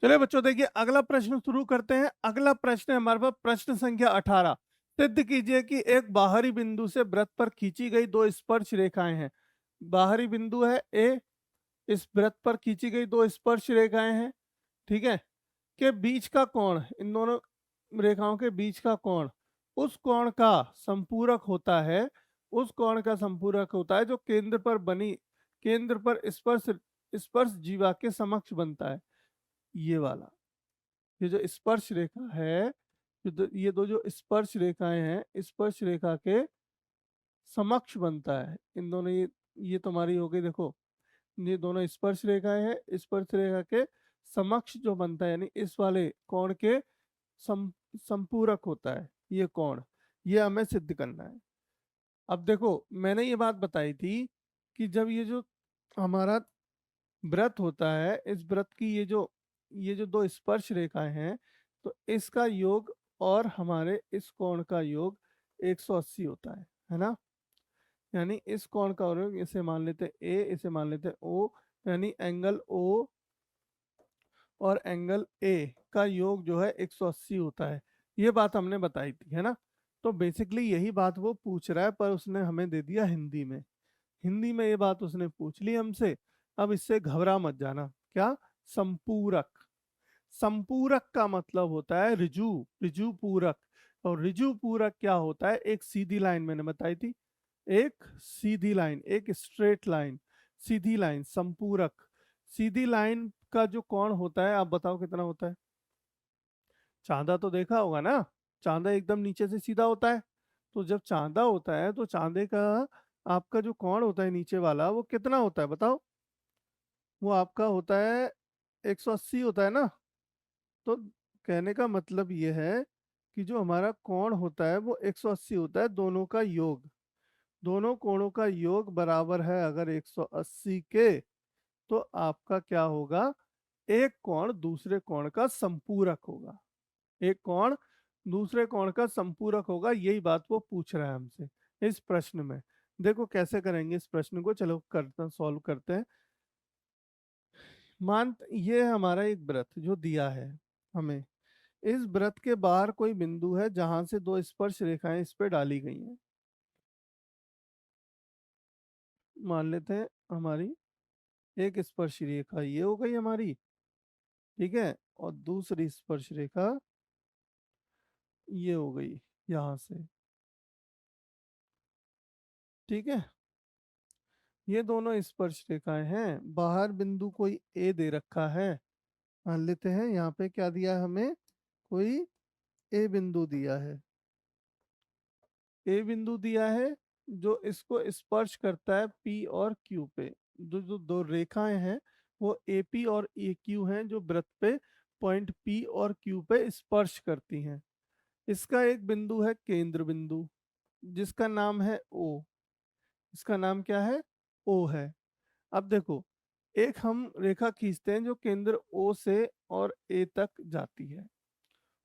चलिए बच्चों, देखिए अगला प्रश्न शुरू करते हैं। अगला प्रश्न है हमारे पास प्रश्न संख्या 18। सिद्ध कीजिए कि एक बाहरी बिंदु से वृत्त पर खींची गई दो स्पर्श रेखाएं हैं। बाहरी बिंदु है ए, इस वृत्त पर खींची गई दो स्पर्श रेखाएं हैं, ठीक है, के बीच का कोण, इन दोनों रेखाओं के बीच का कोण उस कोण का संपूरक होता है, उस कोण का संपूरक होता है जो केंद्र पर स्पर्श स्पर्श जीवा के समक्ष बनता है। ये वाला, ये जो स्पर्श रेखा है, ये दो जो स्पर्श रेखाएं हैं, स्पर्श रेखा के समक्ष बनता है। इन दोनों, ये तुम्हारी हो गई, देखो ये दोनों स्पर्श रेखाएं हैं, स्पर्श रेखा के समक्ष जो बनता है, यानी इस वाले कोण के सम, संपूरक होता है ये कोण। ये हमें सिद्ध करना है। अब देखो, मैंने ये बात बताई थी कि जब ये जो हमारा व्रत होता है, इस व्रत की ये जो दो स्पर्श रेखाएं हैं, तो इसका योग और हमारे इस कोण का योग 180 होता है ना। यानी इस कोण का योग, इसे मान लेते हैं ए, इसे मान लेते हैं ओ, यानी एंगल ओ और एंगल ए का योग जो है 180 होता है। ये बात हमने बताई थी, है ना। तो बेसिकली यही बात वो पूछ रहा है, पर उसने हमें दे दिया हिंदी में। हिंदी में ये बात उसने पूछ ली हमसे। अब इससे घबरा मत जाना। क्या? संपूरक। संपूरक का मतलब होता है ऋजु, ऋजु पूरक। और ऋजु पूरक क्या होता है? एक सीधी लाइन, मैंने बताई थी, एक सीधी लाइन, एक स्ट्रेट लाइन, सीधी लाइन संपूरक। सीधी लाइन का जो कोण होता है, आप बताओ कितना होता है? चांदा तो देखा होगा ना, चांदा एकदम नीचे से सीधा होता है। तो जब चांदा होता है तो चांदे का आपका जो कोण होता है नीचे वाला, वो कितना होता है बताओ? वो आपका होता है 180 होता है ना। तो कहने का मतलब ये है कि जो हमारा कोण होता है वो 180 होता है, दोनों का योग। दोनों कोणों का योग बराबर है अगर 180 के, तो आपका क्या होगा? एक कोण दूसरे कोण का संपूरक होगा। एक कोण दूसरे कोण का संपूरक होगा। यही बात वो पूछ रहा है हमसे इस प्रश्न में। देखो कैसे करेंगे इस प्रश्न को, चलो करते सॉल्व करते हैं। मान ये हमारा एक वृत्त जो दिया है हमें, इस वृत्त के बाहर कोई बिंदु है जहां से दो स्पर्श रेखाएं इस पे डाली गई हैं। मान लेते हैं हमारी एक स्पर्श रेखा ये हो गई हमारी, ठीक है, और दूसरी स्पर्श रेखा ये हो गई यहाँ से, ठीक है। ये दोनों स्पर्श रेखाएं हैं, बाहर बिंदु कोई ए दे रखा है। मान लेते हैं यहाँ पे क्या दिया है हमें, कोई ए बिंदु दिया है। ए बिंदु दिया है जो इसको स्पर्श करता है पी और क्यू पे। जो जो दो रेखाएं हैं वो ए पी और ए क्यू हैं, जो वृत्त पे पॉइंट पी और क्यू पे स्पर्श करती हैं। इसका एक बिंदु है केंद्र बिंदु, जिसका नाम है ओ। इसका नाम क्या है? ओ है। अब देखो, एक हम रेखा खींचते हैं जो केंद्र ओ से और ए तक जाती है,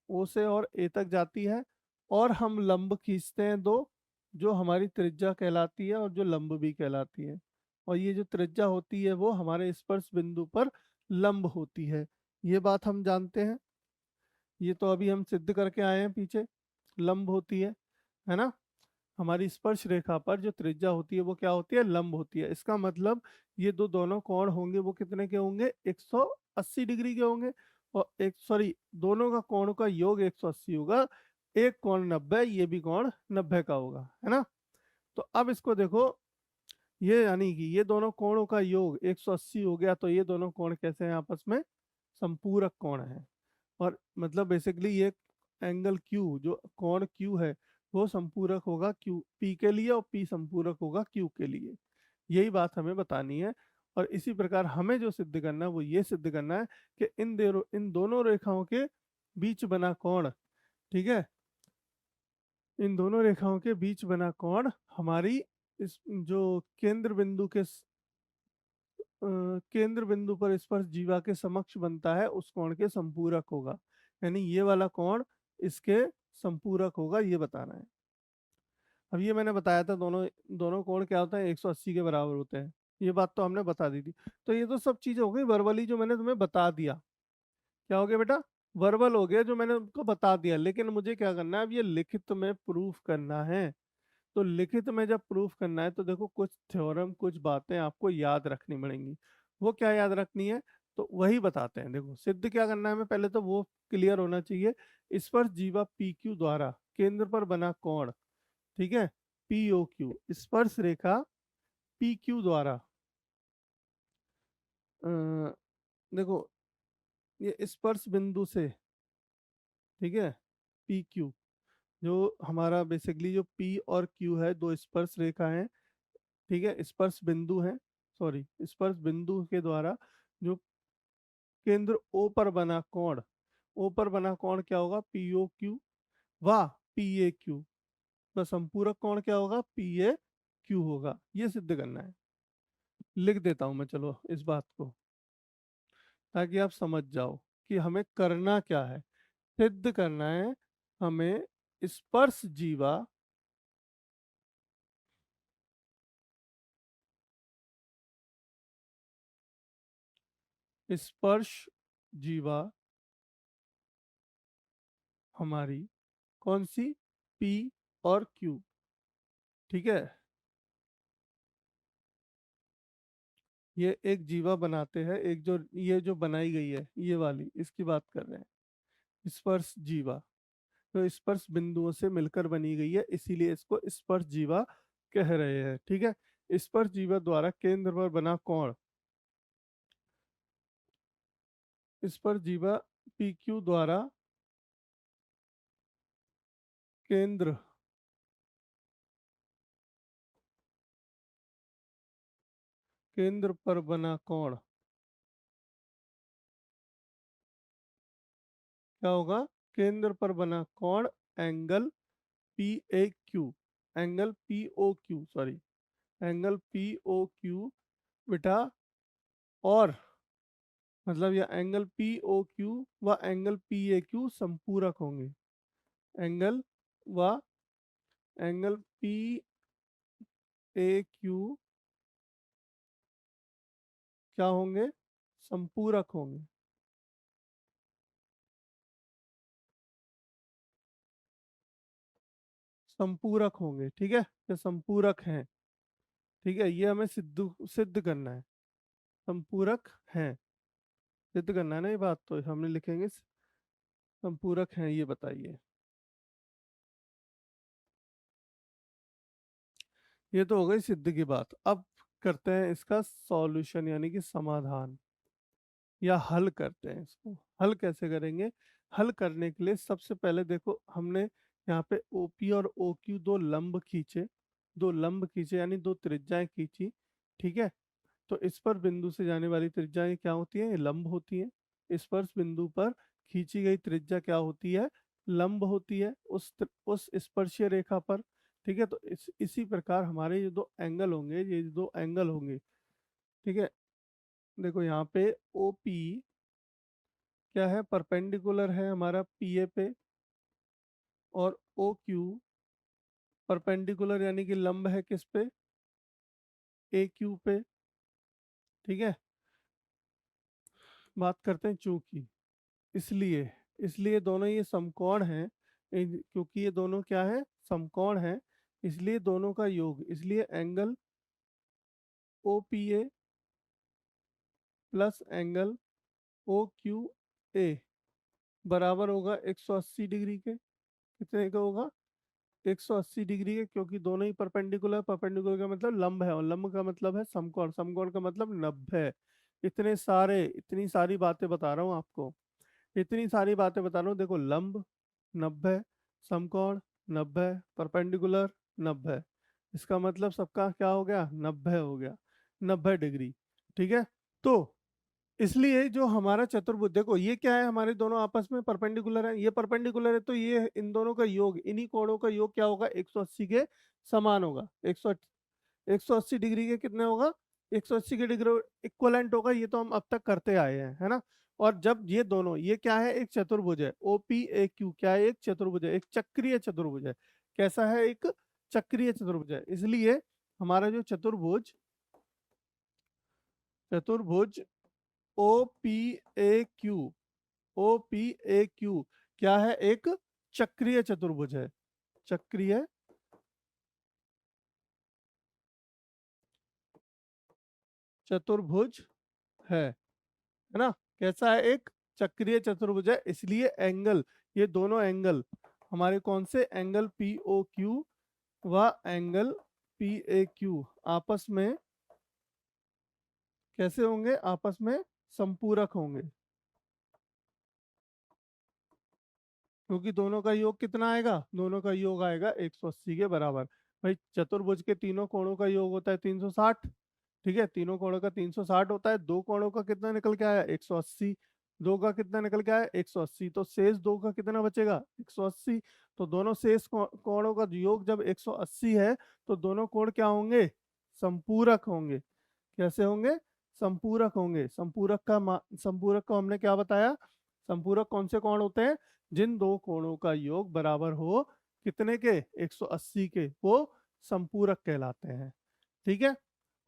ओ से और ए तक जाती है। और हम लंब खींचते हैं दो, जो हमारी त्रिज्या कहलाती है और जो लंब भी कहलाती है। और ये जो त्रिज्या होती है वो हमारे स्पर्श बिंदु पर लंब होती है। ये बात हम जानते हैं, ये तो अभी हम सिद्ध करके आए हैं पीछे, लंब होती है ना। हमारी स्पर्श रेखा पर जो त्रिज्या होती है वो क्या होती है? लंब होती है। इसका मतलब ये दोनों कोण होंगे वो कितने के होंगे? 180 डिग्री के होंगे। और एक सॉरी, दोनों का कोण का योग 180 होगा। एक कोण 90, ये भी कोण 90 का होगा, है ना। तो अब इसको देखो, ये यानी कि ये दोनों कोणों का योग 180 हो गया, तो ये दोनों कोण कैसे हैं आपस में? संपूरक कोण है। और मतलब बेसिकली ये एंगल क्यू, जो कोण क्यू है, वो संपूरक होगा क्यू पी के लिए और पी संपूरक होगा क्यू के लिए। यही बात हमें बतानी है। और इसी प्रकार हमें जो सिद्ध करना है वो ये सिद्ध करना है कि इन दोनों रेखाओं के बीच बना कोण, ठीक है, इन दोनों रेखाओं के बीच बना कोण हमारी इस जो केंद्र बिंदु पर स्पर्श जीवा के समक्ष बनता है, उस कोण के संपूरक होगा। यानी ये वाला कोण इसके संपूरक होगा, ये बताना है। अब ये मैंने बताया था, दोनों दोनों कोण क्या होता है? 180 के बराबर होते हैं। ये बात तो हमने बता दी थी। तो ये तो सब चीजें हो गई वर्बली, जो मैंने तुम्हें बता दिया क्या हो गया बेटा, वर्बल हो गया, जो मैंने उनको बता दिया। लेकिन मुझे क्या करना है, अब ये लिखित में प्रूफ करना है। तो लिखित में जब प्रूफ करना है तो देखो कुछ थ्योरम, कुछ बातें आपको याद रखनी पड़ेंगी। वो क्या याद रखनी है, तो वही बताते हैं। देखो सिद्ध क्या करना है हमें, पहले तो वो क्लियर होना चाहिए। स्पर्श जीवा पी क्यू द्वारा केंद्र पर बना कोण, ठीक है, पी ओ क्यू, स्पर्श रेखा पी क्यू द्वारा देखो ये स्पर्श बिंदु से, ठीक है, पी क्यू, जो हमारा बेसिकली जो पी और क्यू है, दो स्पर्श रेखा है, ठीक है, स्पर्श बिंदु है, सॉरी स्पर्श बिंदु के द्वारा जो केंद्र ओ पर बना कोण, ओ पर बना कोण क्या होगा, पी ओ क्यू व पी ए क्यू, तो संपूरक कोण क्या होगा, पी ए क्यू होगा। ये सिद्ध करना है। लिख देता हूं मैं, चलो इस बात को, ताकि आप समझ जाओ कि हमें करना क्या है। सिद्ध करना है हमें स्पर्श जीवा स्पर्श जीवा हमारी कौन सी, पी और क्यू, ठीक है, ये एक जीवा बनाते हैं, एक जो ये जो बनाई गई है ये वाली, इसकी बात कर रहे हैं, स्पर्श जीवा, तो स्पर्श बिंदुओं से मिलकर बनी गई है, इसीलिए इसको स्पर्श जीवा कह रहे हैं, ठीक है। स्पर्श जीवा द्वारा केंद्र पर बना कोण, स्पर्श जीवा पी क्यू द्वारा केंद्र केंद्र पर बना कोण क्या होगा, केंद्र पर बना कोण angle P A Q, angle P O Q, sorry angle P O Q बेटा, और मतलब यह एंगल पी ओ क्यू व एंगल पी ए क्यू संपूरक होंगे। एंगल व एंगल पी ए क्यू क्या होंगे, संपूरक होंगे, संपूरक होंगे, ठीक है, ये संपूरक हैं, ठीक है, ये हमें सिद्ध करना है, संपूरक हैं, सिद्ध करना है ना, ये बात तो हमने लिखेंगे, संपूरक हैं, ये बताइए। ये तो हो गई सिद्ध की बात। अब करते हैं इसका सॉल्यूशन, यानी कि समाधान, या हल करते हैं इसको। हल कैसे करेंगे, हल करने के लिए सबसे पहले देखो हमने यहाँ पे OP और OQ दो लंब खींचे, दो लंब खींचे यानी दो त्रिज्याएं खींची, ठीक है। तो इस पर बिंदु से जाने वाली त्रिज्याएं क्या होती हैं, ये लंब होती हैं। स्पर्श बिंदु पर खींची गई त्रिज्या क्या होती है, लंब होती है उस स्पर्शीय रेखा पर, ठीक है। तो इसी प्रकार हमारे ये दो एंगल होंगे, ये दो एंगल होंगे, ठीक है। देखो यहाँ पे OP क्या है, परपेंडिकुलर है हमारा PA पे, और OQ परपेंडिकुलर यानी कि लंब है किस पे, AQ पे, ठीक है। बात करते हैं चूंकि, इसलिए इसलिए दोनों ये समकोण हैं, क्योंकि ये दोनों क्या है, समकोण हैं, इसलिए दोनों का योग, इसलिए angle OPA plus angle OQA बराबर होगा 180 डिग्री के। कितने का होगा, 180 डिग्री के, क्योंकि दोनों ही परपेंडिकुलर, परपेंडिकुलर का मतलब लंब है, और लंब का मतलब है समकोण, समकोण का मतलब 90। इतनी सारी बातें बता रहा हूँ आपको, इतनी सारी बातें बता रहा हूँ। देखो लंब 90, समकोण 90, परपेंडिकुलर 90, इसका मतलब सबका क्या हो गया, 90 हो गया, 90 डिग्री, ठीक है। तो इसलिए जो हमारा चतुर्भुज, देखो ये क्या है, हमारे दोनों आपस में परपेंडिकुलर है, ये परपेंडिकुलर है, तो ये इन दोनों का योग, इन्हीं कोणों का योग क्या होगा, 180 के समान होगा। 180 डिग्री के कितने होगा, 180 के डिग्री इक्वलेंट होगा। ये तो हम अब तक करते आए हैं, है ना। और जब ये दोनों, ये क्या है, एक चतुर्भुज है, OPAQ क्या है, एक चतुर्भुज है, एक चक्रीय चतुर्भुज है। कैसा है, एक चक्रीय चतुर्भुज है। इसलिए हमारा जो चतुर्भुज चतुर्भुज OPAQ O P A Q क्या है? एक चक्रीय चतुर्भुज है, चक्रीय चतुर्भुज है ना? कैसा है? एक चक्रीय चतुर्भुज है, इसलिए एंगल, ये दोनों एंगल हमारे कौन से? एंगल पी ओ क्यू व एंगल पी ए क्यू आपस में कैसे होंगे? आपस में संपूरक होंगे, क्योंकि दोनों का योग कितना आएगा? दोनों का योग आएगा 180 के बराबर। भाई चतुर्भुज के तीनों कोणों का योग होता है 360, ठीक है, तीनों कोणों का 360 होता है। दो कोणों का कितना निकल के आया? 180। दो का कितना निकल के आया? 180। तो शेष दो का कितना बचेगा? 180। तो दोनों शेष कोणों का योग जब 180 है तो दोनों कोण क्या होंगे? संपूरक होंगे। कैसे होंगे? संपूरक होंगे। संपूरक को हमने क्या बताया? संपूरक कौन से कोण होते हैं? जिन दो कोणों का योग बराबर हो कितने के? 180 के, वो संपूरक कहलाते हैं। ठीक है।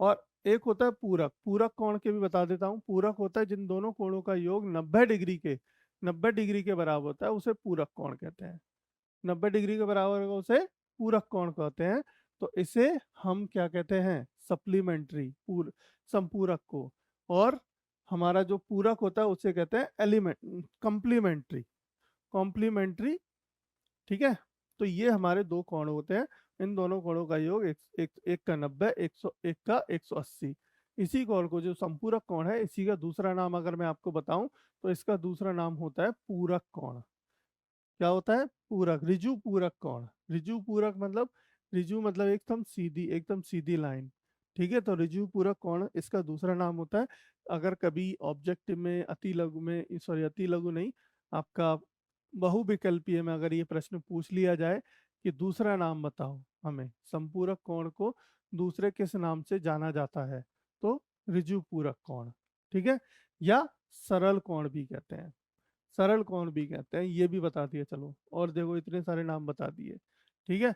और एक होता है पूरक। पूरक कोण के भी बता देता हूँ। पूरक होता है जिन दोनों कोणों का योग 90 डिग्री के, 90 डिग्री के बराबर होता है, उसे पूरक कोण कहते हैं। 90 डिग्री के बराबर होगा उसे पूरक कोण कहते हैं। तो इसे हम क्या कहते हैं? सप्लीमेंट्री पूर संपूरक को। और हमारा जो पूरक होता है उसे कहते हैं एलिमेंट कॉम्प्लीमेंट्री, कॉम्प्लीमेंट्री। ठीक है। तो ये हमारे दो कोण होते हैं। इन दोनों कोणों का योग एक का 90, 101 का 180। इसी कोण को, जो संपूरक कोण है, इसी का दूसरा नाम अगर मैं आपको बताऊं तो इसका दूसरा नाम होता है पूरक कोण। क्या होता है? पूरक, ऋजु पूरक कोण। ऋजु पूरक मतलब, ऋजु मतलब एकदम सीधी लाइन। ठीक है। तो ऋजु पूरक कोण इसका दूसरा नाम होता है। अगर कभी ऑब्जेक्टिव में अति लघु में, सॉरी अति लघु नहीं, आपका बहुविकल्पीय में अगर ये प्रश्न पूछ लिया जाए कि दूसरा नाम बताओ हमें, संपूरक कोण को दूसरे किस नाम से जाना जाता है, तो ऋजु पूरक कोण। ठीक है। या सरल कोण भी कहते हैं, सरल कोण भी कहते हैं, ये भी बता दिए। चलो और देखो, इतने सारे नाम बता दिए। ठीक है।